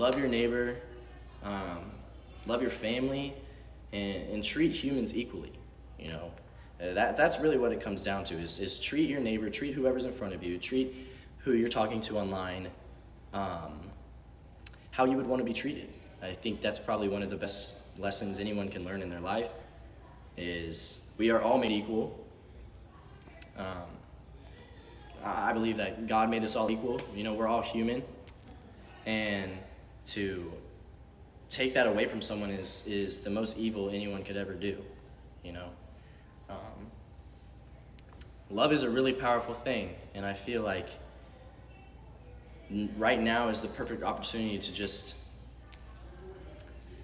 love your neighbor, love your family, and treat humans equally. You know, that's really what it comes down to is treat your neighbor, treat whoever's in front of you, treat who you're talking to online how you would want to be treated. I think that's probably one of the best lessons anyone can learn in their life is we are all made equal. I believe that God made us all equal. You know, we're all human. And to take that away from someone is the most evil anyone could ever do, you know. Love is a really powerful thing, and I feel like right now is the perfect opportunity to just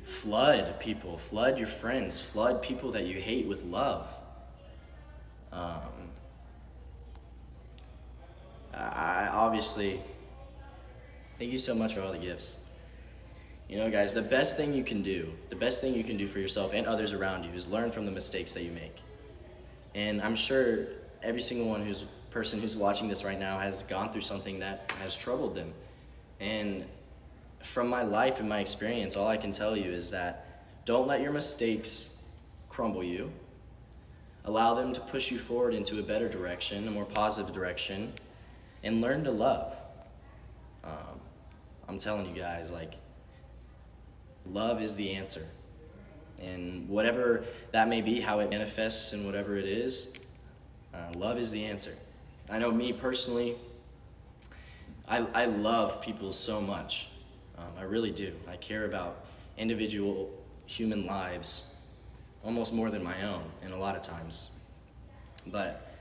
flood people, flood your friends, flood people that you hate with love. I obviously, thank you so much for all the gifts. You know, guys, the best thing you can do for yourself and others around you is learn from the mistakes that you make. And I'm sure every single person who's watching this right now has gone through something that has troubled them. And from my life and my experience, all I can tell you is that don't let your mistakes crumble you. Allow them to push you forward into a better direction, a more positive direction, and learn to love. I'm telling you guys, like, love is the answer. And whatever that may be, how it manifests and whatever it is, love is the answer. I know me personally, I love people so much. I really do. I care about individual human lives almost more than my own in a lot of times. But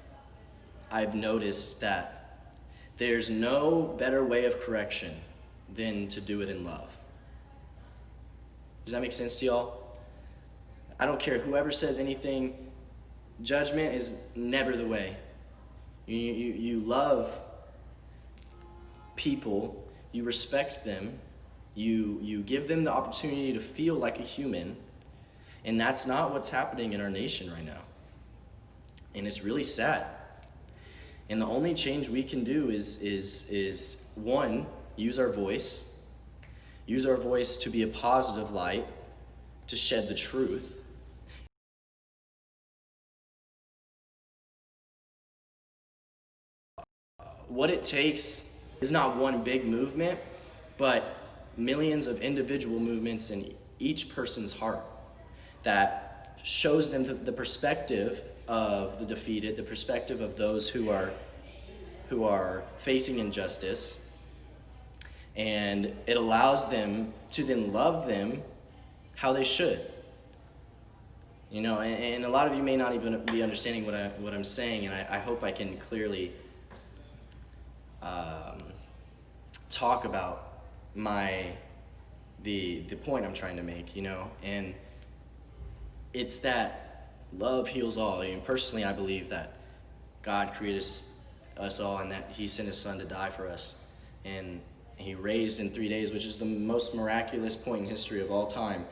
I've noticed that there's no better way of correction than to do it in love. Does that make sense to y'all? I don't care whoever says anything, judgment is never the way. You love people, you respect them, you give them the opportunity to feel like a human, and that's not what's happening in our nation right now. And it's really sad. And the only change we can do is one, use our voice to be a positive light, to shed the truth. What it takes is not one big movement, but millions of individual movements in each person's heart that shows them the perspective of the defeated, the perspective of those who are facing injustice, and it allows them to then love them how they should. You know, and a lot of you may not even be understanding what I'm saying, and I hope I can clearly talk about the point I'm trying to make, you know, and it's that love heals all. I mean, personally, I believe that God created us all and that he sent his son to die for us. And he raised in 3 days, which is the most miraculous point in history of all time.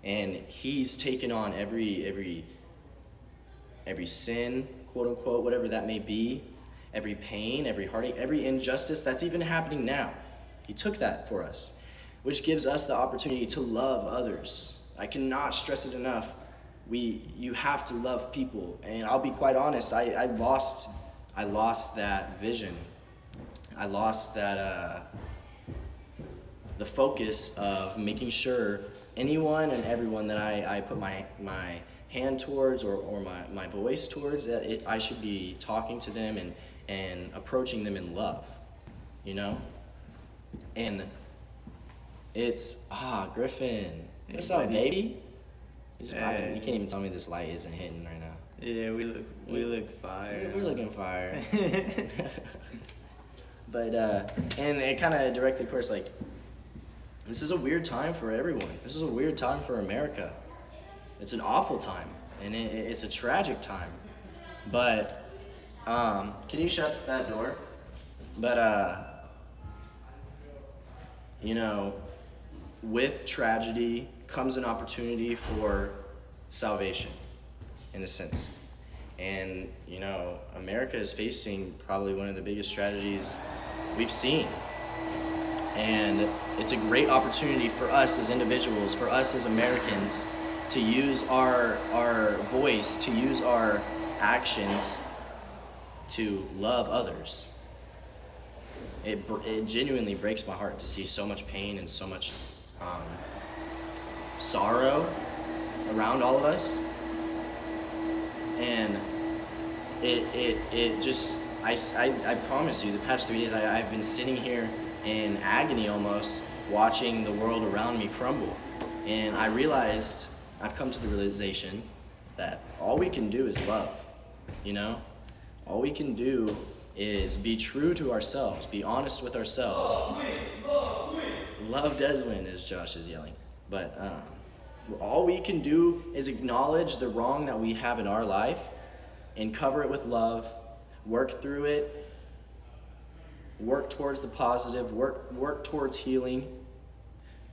And he's taken on every sin, quote unquote, whatever that may be, every pain, every heartache, every injustice that's even happening now. He took that for us, which gives us the opportunity to love others. I cannot stress it enough. You have to love people. And I'll be quite honest, I lost that vision. I lost that the focus of making sure anyone and everyone that I put my hand towards or my voice towards, that I should be talking to them and approaching them in love, you know? And it's, Griffin, what's up, baby? You can't even tell me this light isn't hitting right now. Yeah, we look fire. We're looking fire. But, and it kind of directly, of course, like, this is a weird time for everyone. This is a weird time for America. It's an awful time, and it's a tragic time. But, can you shut that door? But, you know, with tragedy comes an opportunity for salvation, in a sense. And, you know, America is facing probably one of the biggest tragedies we've seen. And it's a great opportunity for us as individuals, for us as Americans, to use our voice, to use our actions to love others. It genuinely breaks my heart to see so much pain and so much sorrow around all of us. And it just, I promise you, the past 3 days I've been sitting here in agony almost, watching the world around me crumble. And I've come to the realization that all we can do is love, you know? All we can do is be true to ourselves, be honest with ourselves. Love does win, as Josh is yelling. But all we can do is acknowledge the wrong that we have in our life and cover it with love, work through it, work towards the positive, work towards healing,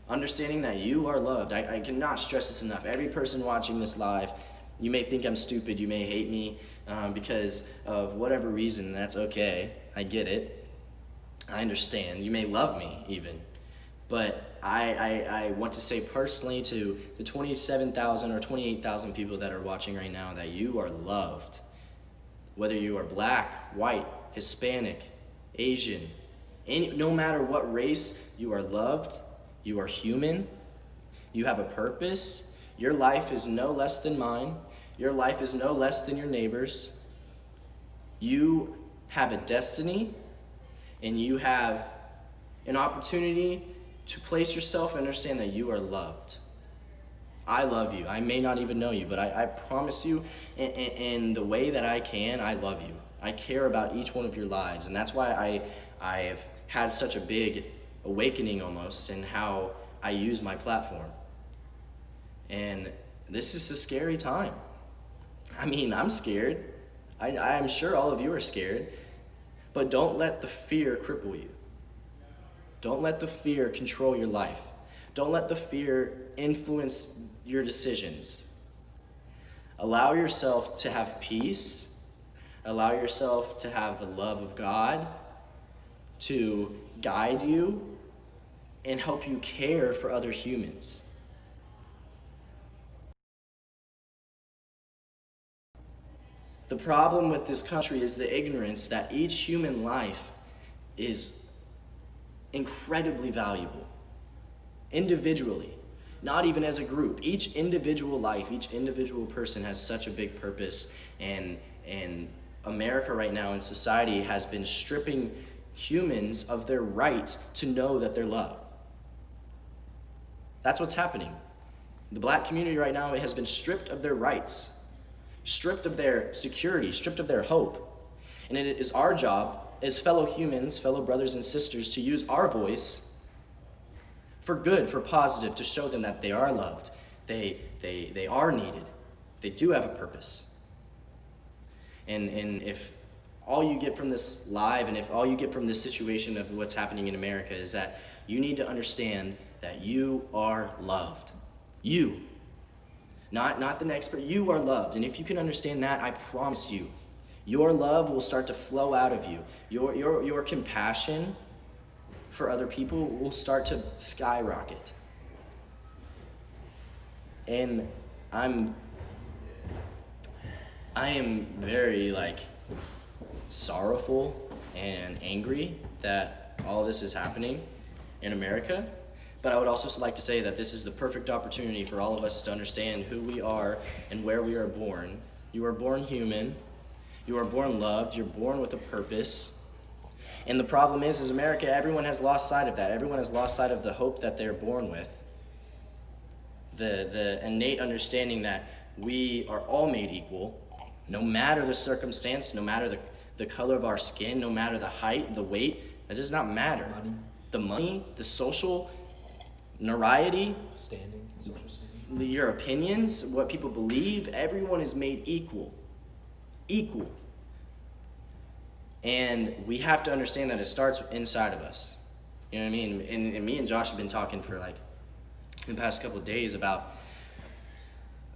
understanding that you are loved. I cannot stress this enough. Every person watching this live, you may think I'm stupid, you may hate me because of whatever reason, that's okay. I get it. I understand. You may love me even. But I want to say personally to the 27,000 or 28,000 people that are watching right now that you are loved. Whether you are black, white, Hispanic, Asian, no matter what race, you are loved, you are human, you have a purpose. Your life is no less than mine. Your life is no less than your neighbor's. You have a destiny, and you have an opportunity to place yourself and understand that you are loved. I love you. I may not even know you, but I promise you, in the way that I can, I love you. I care about each one of your lives, and that's why I've had such a big awakening almost in how I use my platform. And this is a scary time. I mean, I'm scared. I'm sure all of you are scared, but don't let the fear cripple you. Don't let the fear control your life. Don't let the fear influence your decisions. Allow yourself to have peace. Allow yourself to have the love of God to guide you and help you care for other humans. The problem with this country is the ignorance that each human life is incredibly valuable, individually, not even as a group. Each individual life, each individual person has such a big purpose, and America right now in society has been stripping humans of their right to know that they're loved. That's what's happening. The black community right now has been stripped of their rights, stripped of their security, stripped of their hope. And it is our job as fellow humans, fellow brothers and sisters, to use our voice for good, for positive, to show them that they are loved, they are needed, they do have a purpose. And if all you get from this live, and if all you get from this situation of what's happening in America is that you need to understand that you are loved. You. Not the next person. You are loved. And if you can understand that, I promise you, your love will start to flow out of you. Your compassion for other people will start to skyrocket. And I am very sorrowful and angry that all this is happening in America. But I would also like to say that this is the perfect opportunity for all of us to understand who we are and where we are born. You are born human. You are born loved. You're born with a purpose. And the problem is America, everyone has lost sight of that. Everyone has lost sight of the hope that they're born with. The innate understanding that we are all made equal, no matter the circumstance, no matter the color of our skin, no matter the height, the weight, that does not matter. The money, the social notoriety, your opinions, what people believe, everyone is made equal. Equal. And we have to understand that it starts inside of us. You know what I mean? And me and Josh have been talking for the past couple of days about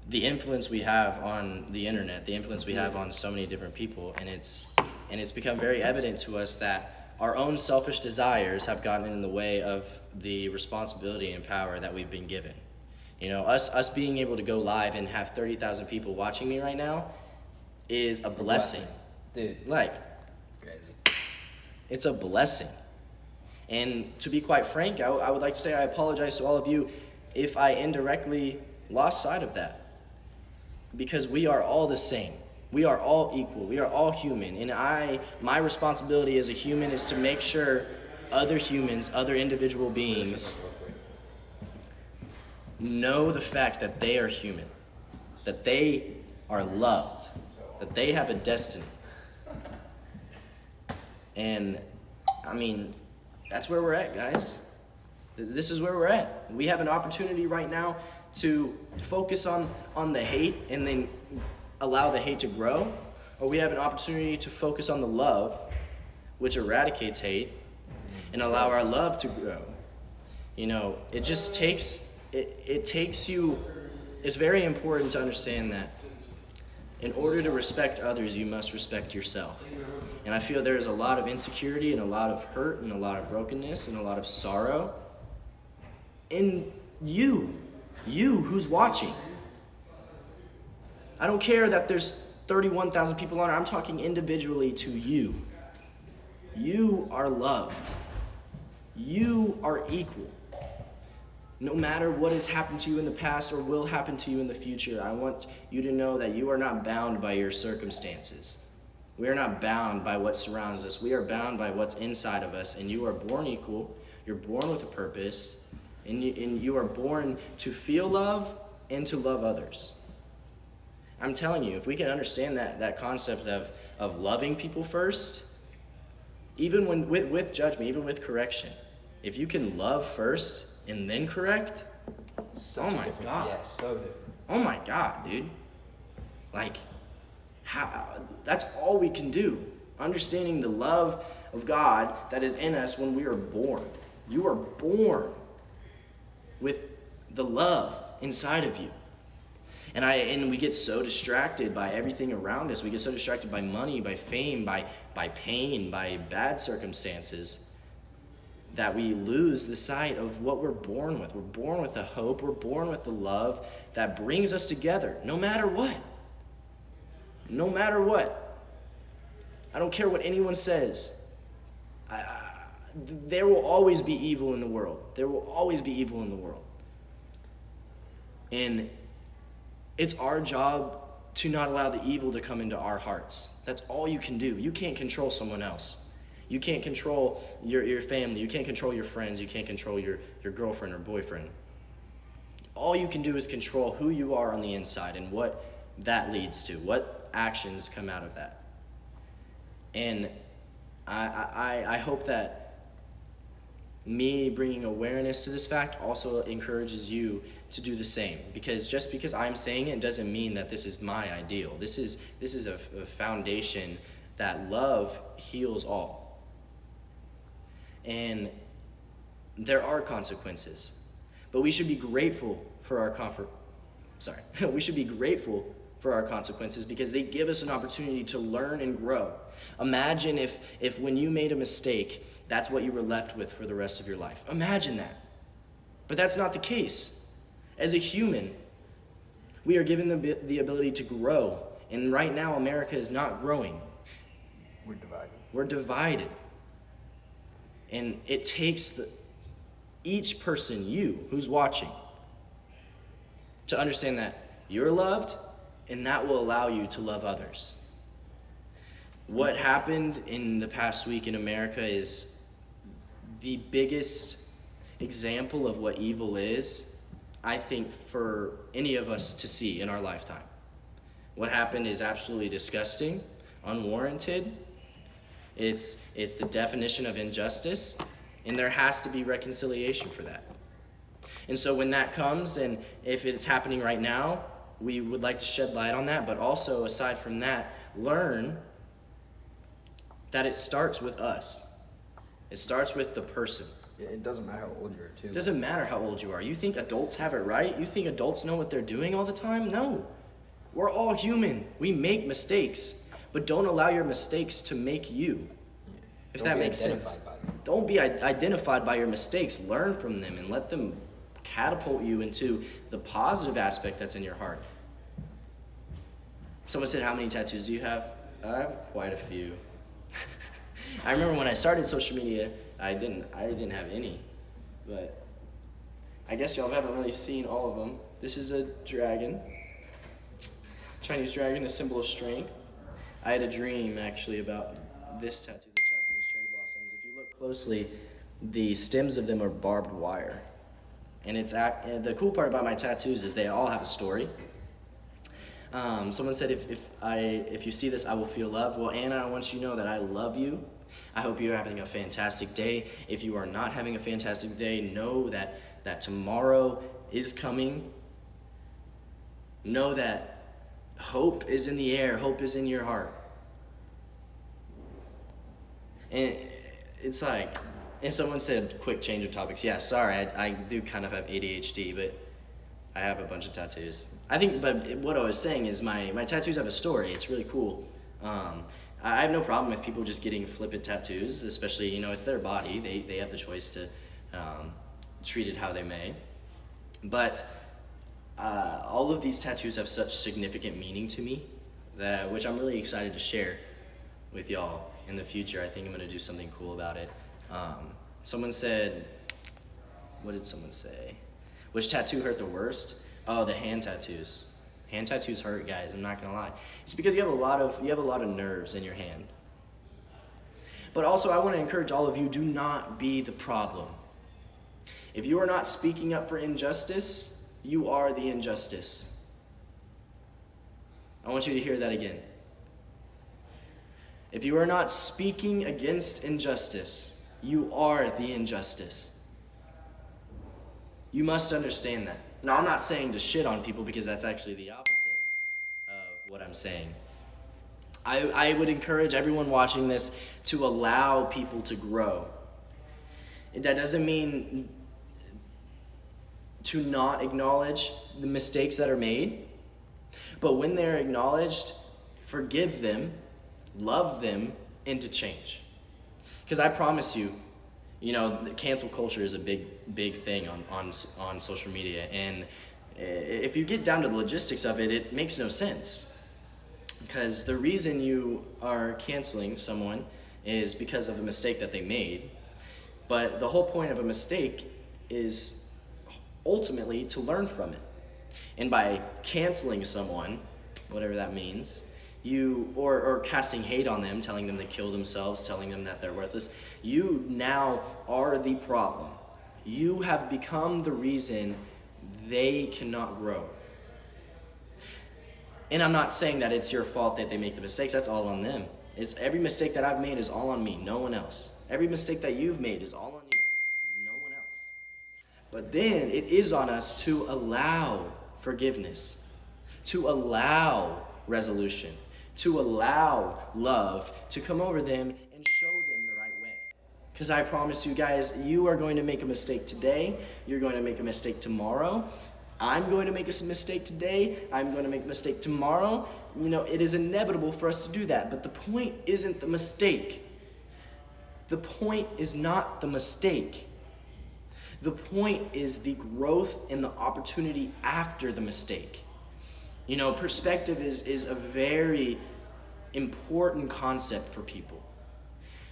the influence we have on the internet, the influence we have on so many different people, and it's become very evident to us that our own selfish desires have gotten in the way of the responsibility and power that we've been given. You know, us being able to go live and have 30,000 people watching me right now is a blessing. Dude. Like, Crazy. it's a blessing. And to be quite frank, I would like to say I apologize to all of you if I indirectly lost sight of that. Because we are all the same. We are all equal. We are all human. And my responsibility as a human is to make sure other humans, other individual beings, know the fact that they are human, that they are loved, that they have a destiny. And, I mean, that's where we're at, guys. This is where we're at. We have an opportunity right now to focus on the hate and then allow the hate to grow, or we have an opportunity to focus on the love, which eradicates hate, and allow our love to grow. You know, it just takes, it takes you, it's very important to understand that in order to respect others, you must respect yourself. And I feel there is a lot of insecurity and a lot of hurt and a lot of brokenness and a lot of sorrow in you who's watching. I don't care that there's 31,000 people on it. I'm talking individually to you. You are loved. You are equal. No matter what has happened to you in the past or will happen to you in the future, I want you to know that you are not bound by your circumstances. We are not bound by what surrounds us. We are bound by what's inside of us, and you are born equal. You're born with a purpose, and you are born to feel love and to love others. I'm telling you, if we can understand that concept of loving people first, even when with judgment, even with correction, if you can love first and then correct, So oh my God. Yeah, so different. Oh my God, dude. Like, that's all we can do. Understanding the love of God that is in us when we are born. You are born with the love inside of you. And we get so distracted by everything around us. We get so distracted by money, by fame, by pain, by bad circumstances, that we lose the sight of what we're born with. We're born with the hope. We're born with the love that brings us together, no matter what. No matter what. I don't care what anyone says. There will always be evil in the world. There will always be evil in the world. And it's our job to not allow the evil to come into our hearts. That's all you can do. You can't control someone else. You can't control your family. You can't control your friends. You can't control your girlfriend or boyfriend. All you can do is control who you are on the inside and what that leads to, what actions come out of that. And I hope that me bringing awareness to this fact also encourages you to do the same, because just because I'm saying it doesn't mean that this is my ideal. This is a foundation that love heals all. And there are consequences, but we should be grateful for our we should be grateful for our consequences because they give us an opportunity to learn and grow. Imagine if when you made a mistake, that's what you were left with for the rest of your life. Imagine that. But that's not the case. As a human, we are given the ability to grow. And right now, America is not growing. We're divided. We're divided. And it takes each person, you, who's watching, to understand that you're loved, and that will allow you to love others. What happened in the past week in America is the biggest example of what evil is, I think, for any of us to see in our lifetime. What happened is absolutely disgusting, unwarranted. It's the definition of injustice, and there has to be reconciliation for that. And so when that comes, and if it's happening right now, we would like to shed light on that, but also, aside from that, learn that it starts with us. It starts with the person. It doesn't matter how old you are, too. It doesn't matter how old you are. You think adults have it right? You think adults know what they're doing all the time? No. We're all human. We make mistakes, but don't allow your mistakes to make you. If Don't that be makes identified sense. by them. Don't be identified by your mistakes. Learn from them and let them catapult you into the positive aspect that's in your heart. Someone said, how many tattoos do you have? I have quite a few. I remember when I started social media, I didn't have any, but I guess y'all haven't really seen all of them. This is a dragon, Chinese dragon, a symbol of strength. I had a dream actually about this tattoo, the Japanese cherry blossoms. If you look closely, the stems of them are barbed wire, and and the cool part about my tattoos is they all have a story. Someone said, if you see this, I will feel loved. Well, Anna, I want you to know that I love you. I hope you're having a fantastic day. If you are not having a fantastic day, know that tomorrow is coming. Know that hope is in the air. Hope is in your heart. And it's like, and someone said, quick change of topics. Yeah, sorry, I do kind of have ADHD, but I have a bunch of tattoos. But what I was saying is my tattoos have a story. It's really cool. I have no problem with people just getting flippant tattoos, especially, it's their body. They have the choice to treat it how they may. But all of these tattoos have such significant meaning to me, which I'm really excited to share with y'all in the future. I think I'm going to do something cool about it. Someone said, what did someone say? Which tattoo hurt the worst? Oh, the hand tattoos. Hand tattoos hurt, guys. I'm not gonna lie. It's because you have a lot of nerves in your hand. But also, I want to encourage all of you: do not be the problem. If you are not speaking up for injustice, you are the injustice. I want you to hear that again. If you are not speaking against injustice, you are the injustice. You must understand that. Now, I'm not saying to shit on people because that's actually the opposite of what I'm saying. I would encourage everyone watching this to allow people to grow. That doesn't mean to not acknowledge the mistakes that are made, but when they're acknowledged, forgive them, love them, and to change. Because I promise you, cancel culture is a big thing on social media, and if you get down to the logistics of it, it makes no sense. Because the reason you are canceling someone is because of a mistake that they made, but the whole point of a mistake is ultimately to learn from it. And by canceling someone, whatever that means, or casting hate on them, telling them to kill themselves, telling them that they're worthless, you now are the problem. You have become the reason they cannot grow. And I'm not saying that it's your fault that they make the mistakes. That's all on them. It's every mistake that I've made is all on me, no one else. Every mistake that you've made is all on you, no one else. But then it is on us to allow forgiveness, to allow resolution, to allow love to come over them and show them the right way. Because I promise you guys, you are going to make a mistake today. You're going to make a mistake tomorrow. I'm going to make a mistake today. I'm going to make a mistake tomorrow. It is inevitable for us to do that. But the point isn't the mistake. The point is not the mistake. The point is the growth and the opportunity after the mistake. Perspective is a very important concept for people.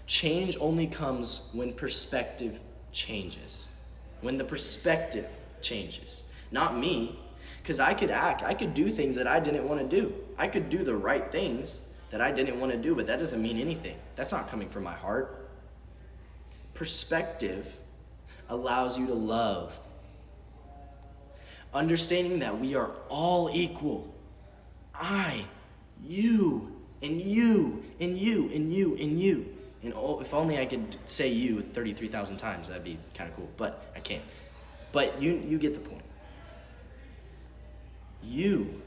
Change only comes when perspective changes. When the perspective changes. Not me, because I could do things that I didn't want to do. I could do the right things that I didn't want to do, but that doesn't mean anything. That's not coming from my heart. Perspective allows you to love. Understanding that we are all equal. I, you, and you, and you, and you, and you. And if only I could say you 33,000 times, that'd be kind of cool, but I can't. But you get the point. You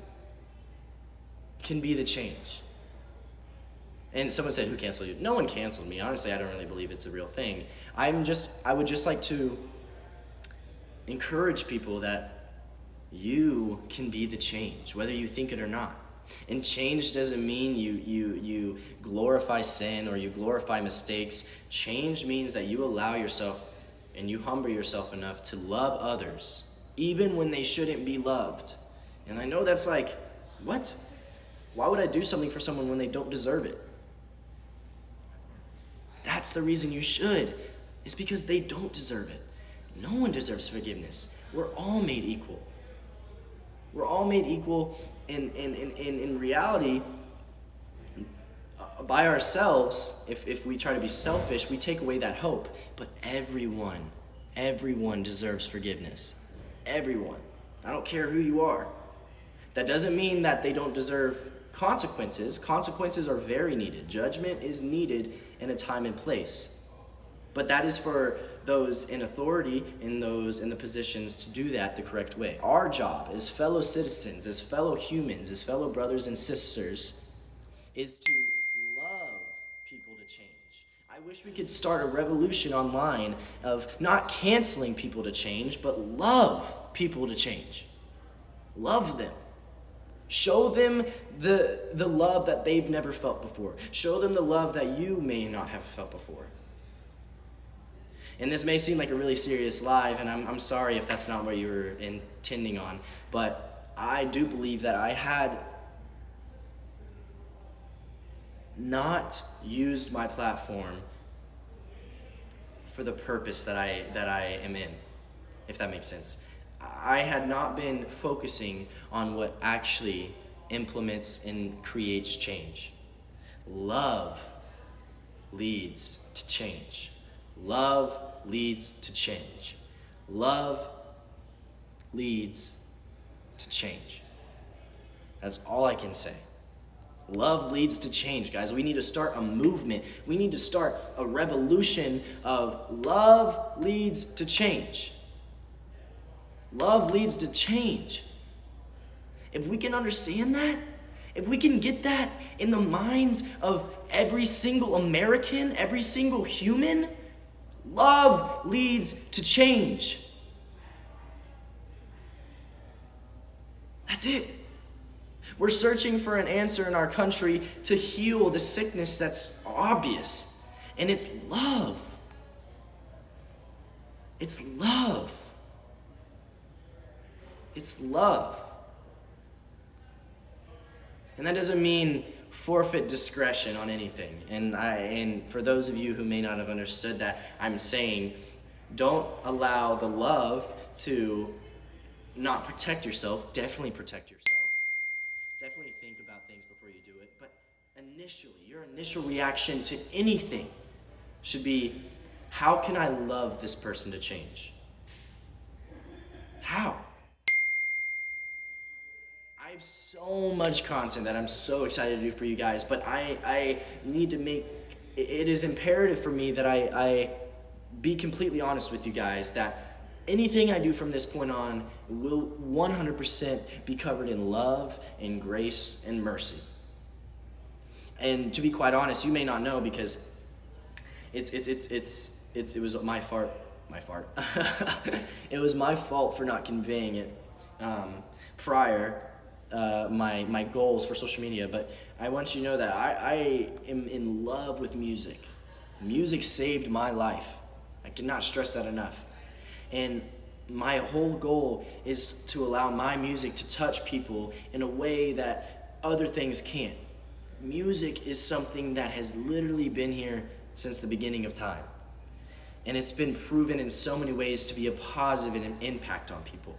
can be the change. And someone said, who canceled you? No one canceled me. Honestly, I don't really believe it's a real thing. I would just like to encourage people that you can be the change, whether you think it or not. And change doesn't mean you glorify sin or you glorify mistakes. Change means that you allow yourself and you humble yourself enough to love others, even when they shouldn't be loved. And I know that's like, what? Why would I do something for someone when they don't deserve it? That's the reason you should. It's because they don't deserve it. No one deserves forgiveness. We're all made equal. We're all made equal in reality. By ourselves, if we try to be selfish, we take away that hope. But everyone deserves forgiveness. Everyone. I don't care who you are. That doesn't mean that they don't deserve consequences. Consequences are very needed. Judgment is needed in a time and place. But that is for those in authority and those in the positions to do that the correct way. Our job as fellow citizens, as fellow humans, as fellow brothers and sisters, is to love people to change. I wish we could start a revolution online of not canceling people to change, but love people to change. Love them. Show them the love that they've never felt before. Show them the love that you may not have felt before. And this may seem like a really serious live, and I'm sorry if that's not what you were intending on, but I do believe that I had not used my platform for the purpose that I am in, if that makes sense. I had not been focusing on what actually implements and creates change. Love leads to change. Love leads to change. Love leads to change. That's all I can say. Love leads to change, guys. We need to start a movement. We need to start a revolution of love leads to change. Love leads to change. If we can understand that, if we can get that in the minds of every single American, every single human, love leads to change. That's it. We're searching for an answer in our country to heal the sickness that's obvious, and it's love. It's love. It's love. And that doesn't mean forfeit discretion on anything. And for those of you who may not have understood that, I'm saying don't allow the love to not protect yourself. Definitely protect yourself. Definitely think about things before you do it. But initially, your initial reaction to anything should be, how can I love this person to change? How? I have so much content that I'm so excited to do for you guys, but I need to make, it is imperative for me that I be completely honest with you guys that anything I do from this point on will 100% be covered in love and grace and mercy. And to be quite honest, you may not know because it was my fault. It was my fault for not conveying it prior. My goals for social media, but I want you to know that I am in love with music. Music saved my life. I cannot stress that enough. And my whole goal is to allow my music to touch people in a way that other things can't. Music is something that has literally been here since the beginning of time. And it's been proven in so many ways to be a positive and an impact on people.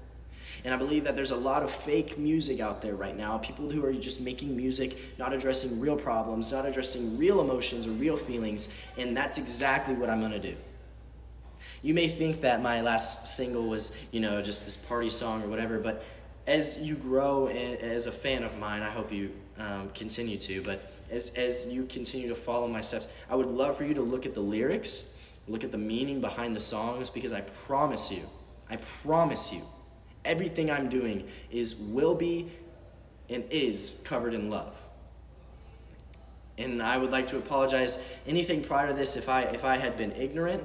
And I believe that there's a lot of fake music out there right now, people who are just making music, not addressing real problems, not addressing real emotions or real feelings, and that's exactly what I'm gonna do. You may think that my last single was, just this party song or whatever, but as you grow as a fan of mine, I hope you continue to, but as you continue to follow my steps, I would love for you to look at the lyrics, look at the meaning behind the songs, because I promise you, everything I'm doing will be and is covered in love. And I would like to apologize anything prior to this if I had been ignorant,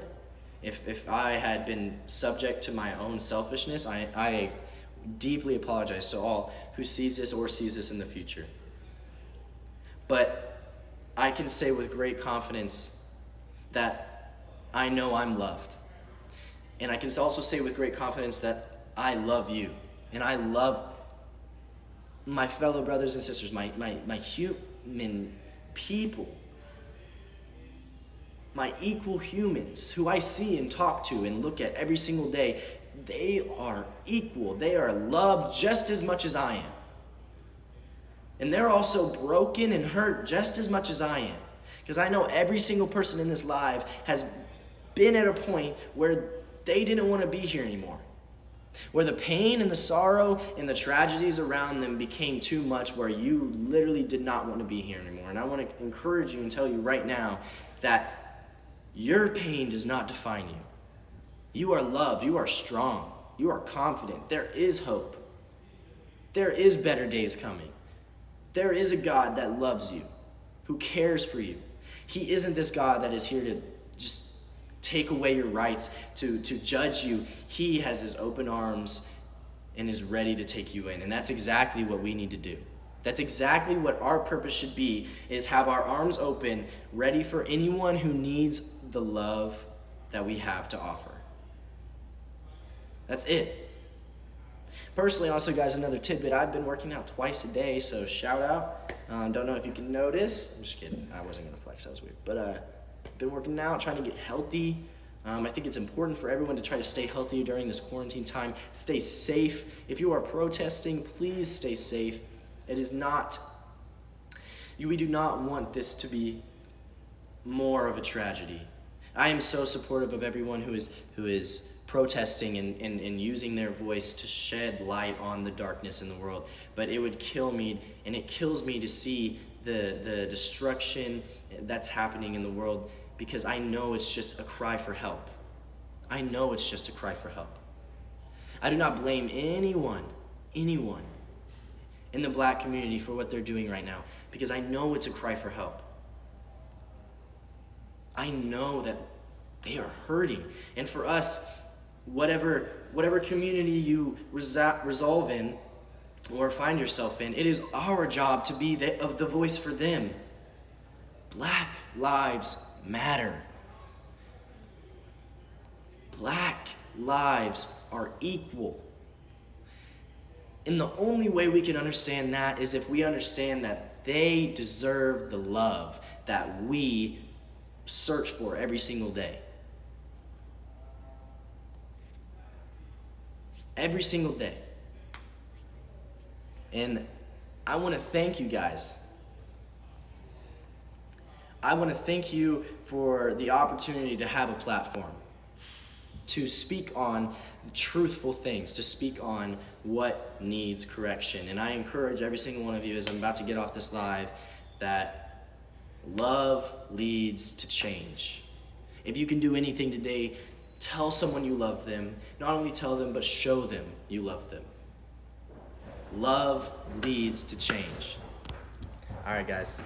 if I had been subject to my own selfishness. I deeply apologize to all who sees this or sees this in the future. but I can say with great confidence that I know I'm loved. And I can also say with great confidence that I love you. And I love my fellow brothers and sisters, my human people, my equal humans who I see and talk to and look at every single day. They are equal. They are loved just as much as I am. And they're also broken and hurt just as much as I am. Because I know every single person in this live has been at a point where they didn't want to be here anymore. Where the pain and the sorrow and the tragedies around them became too much, where you literally did not want to be here anymore. And I want to encourage you and tell you right now that your pain does not define you. You are loved. You are strong. You are confident. There is hope. There is better days coming. There is a God that loves you, who cares for you. He isn't this God that is here to just take away your rights, to judge you. He has his open arms and is ready to take you in. And that's exactly what we need to do. That's exactly what our purpose should be, is have our arms open, ready for anyone who needs the love that we have to offer. That's it. Personally, also, guys, another tidbit. I've been working out twice a day, so shout out. Don't know if you can notice. I'm just kidding. I wasn't going to flex. That was weird. But been working out, trying to get healthy. I think it's important for everyone to try to stay healthy during this quarantine time. Stay safe. If you are protesting, please stay safe. It is not, we do not want this to be more of a tragedy. I am so supportive of everyone who is protesting and using their voice to shed light on the darkness in the world. But it would kill me, and it kills me to see the destruction that's happening in the world, because I know it's just a cry for help. I know it's just a cry for help. I do not blame anyone in the Black community for what they're doing right now, because I know it's a cry for help. I know that they are hurting. And for us, whatever community you resolve in or find yourself in, it is our job to be the voice for them. Black lives matter. Black lives are equal. And the only way we can understand that is if we understand that they deserve the love that we search for every single day. Every single day. And I want to thank you guys. I want to thank you for the opportunity to have a platform, to speak on truthful things, to speak on what needs correction. And I encourage every single one of you, as I'm about to get off this live, that love leads to change. If you can do anything today, tell someone you love them. Not only tell them, but show them you love them. Love leads to change. All right, guys.